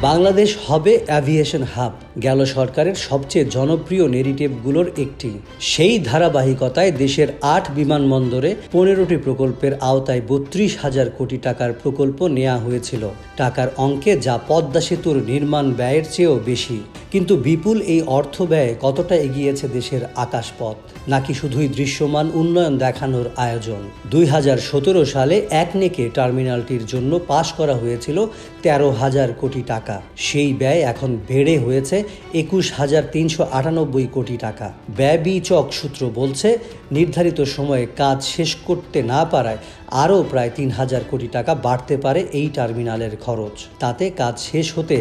বাংলাদেশ হবে aviation hub গেল সরকারের সবচেয়ে জনপ্রিয় নেরেটিভগুলোর একটি। সেই ধারাবাহিকতায় দেশের ৮ বিমানবন্দরে ১৫টি প্রকল্পের আওতায় ৩২,০০০ কোটি টাকার প্রকল্প নেওয়া হয়েছিল। টাকার অঙ্কে যা পদ্মা সেতুর নির্মাণ ব্যয়ের চেয়েও বেশি। কিন্তু বিপুল এই অর্থ ব্যয়ে কতটা এগিয়েছে দেশের আকাশপথ, নাকি শুধুই দৃশ্যমান উন্নয়ন দেখানোর আয়োজন? ২০১৭ সালে একনেকে টার্মিনালটির জন্য পাশ করা হয়েছিল ১৩,০০০ কোটি টাকা। সেই ব্যয় এখন বেড়ে হয়েছে ২১,৩৯৮ কোটি টাকা। ব্যয়বিচক সূত্র বলছে, নির্ধারিত সময়ে কাজ শেষ করতে না পারায় আরও প্রায় ৩,০০০ কোটি টাকা বাড়তে পারে এই টার্মিনালের খরচ। তাতে কাজ শেষ হতে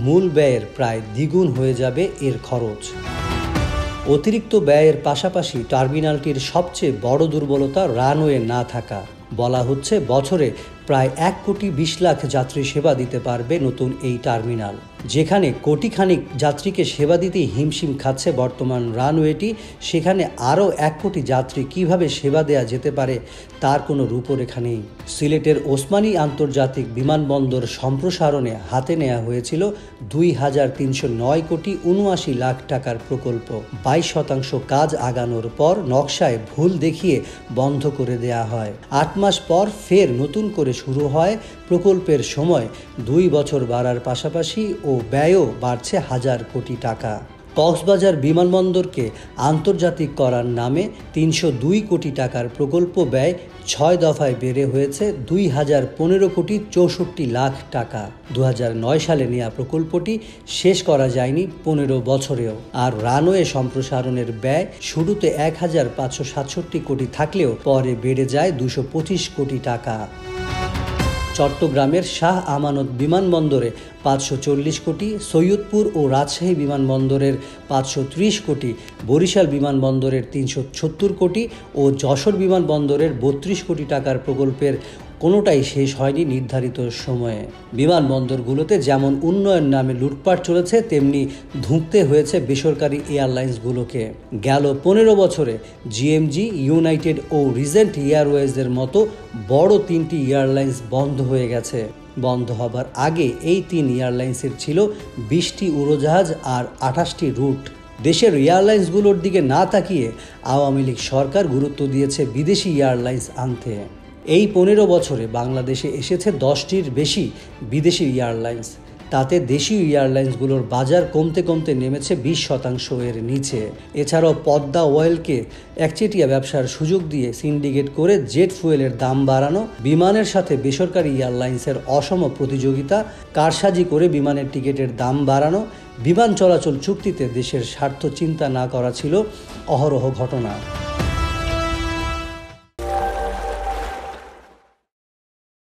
মূল ব্যয়ের প্রায় দ্বিগুণ হয়ে যাবে এর খরচ। অতিরিক্ত ব্যয়ের পাশাপাশি টার্মিনালটির সবচেয়ে বড় দুর্বলতা রানওয়ে না থাকা। বলা হচ্ছে বছরে প্রায় ১,২০,০০,০০০ যাত্রী সেবা দিতে পারবে নতুন এই টার্মিনাল। যেখানে কোটিখানিক যাত্রীকে সেবা দিতেই হিমশিম খাচ্ছে বর্তমান রানওয়েটি, সেখানে আরও ১ কোটি যাত্রী কিভাবে সেবা দেয়া যেতে পারে তার কোনো রূপরেখা নেই। সিলেটের ওসমানী আন্তর্জাতিক বিমানবন্দর সম্প্রসারণে হাতে নেওয়া হয়েছিল ২,৩০৯ কোটি ৭৯ লাখ টাকার প্রকল্প। ২২% কাজ আগানোর পর নকশায় ভুল দেখিয়ে বন্ধ করে দেয়া হয়। ৮ মাস পর ফের নতুন করে শুরু হয় প্রকল্পের সময় ২ বছর বাড়ার পাশাপাশি ও ব্যয়ও বাড়ছে ১,০০০ কোটি টাকা। কক্সবাজার বিমানবন্দরকে আন্তর্জাতিক করার নামে ৩০২ কোটি টাকার প্রকল্প ব্যয় ৬ দফায় বেড়ে হয়েছে ২,০১৫ কোটি ৬৪ লাখ টাকা। ২০০৯ সালে নেওয়া প্রকল্পটি শেষ করা যায়নি ১৫ বছরেও। আর রানওয়ে সম্প্রসারণের ব্যয় শুরুতে ১,৫৬৭ কোটি থাকলেও পরে বেড়ে যায় ২২৫ কোটি টাকা। চট্টগ্রামের শাহ আমানত বিমানবন্দরে ৫৪০ কোটি, সৈয়দপুর ও রাজশাহী বিমানবন্দরের ৫৩০ কোটি, বরিশাল বিমানবন্দরের ৩৭০ কোটি ও যশোর বিমানবন্দরের ৩২ কোটি টাকার প্রকল্পের কোনোটাই শেষ হয়নি নির্ধারিত সময়ে। বিমানবন্দরগুলোতে যেমন উন্নয়ন নামে লুটপাট চলেছে, তেমনি ধুঁকতে হয়েছে বেসরকারি এয়ারলাইন্সগুলোকে। গেল ১৫ বছরে জিএমজি, ইউনাইটেড ও রিজেন্ট এয়ারওয়েজের মতো বড় ৩টি এয়ারলাইন্স বন্ধ হয়ে গেছে। বন্ধ হবার আগে এই ৩ এয়ারলাইন্সের ছিল ২০টি উড়োজাহাজ আর ২৮টি রুট। দেশের এয়ারলাইন্সগুলোর দিকে না তাকিয়ে আওয়ামী লীগ সরকার গুরুত্ব দিয়েছে বিদেশি এয়ারলাইন্স আনতে। এই ১৫ বছরে বাংলাদেশে এসেছে ১০টির বেশি বিদেশি এয়ারলাইন্স। তাতে দেশীয় এয়ারলাইন্সগুলোর বাজার কমতে কমতে নেমেছে ২০% এর নিচে। এছাড়াও পদ্মা অয়েলকে একচেটিয়া ব্যবসার সুযোগ দিয়ে সিন্ডিকেট করে জেট ফুয়েলের দাম বাড়ানো, বিমানের সাথে বেসরকারি এয়ারলাইন্সের অসম প্রতিযোগিতা, কারসাজি করে বিমানের টিকিটের দাম বাড়ানো, বিমান চলাচল চুক্তিতে দেশের স্বার্থ চিন্তা না করা ছিল অহরহ ঘটনা।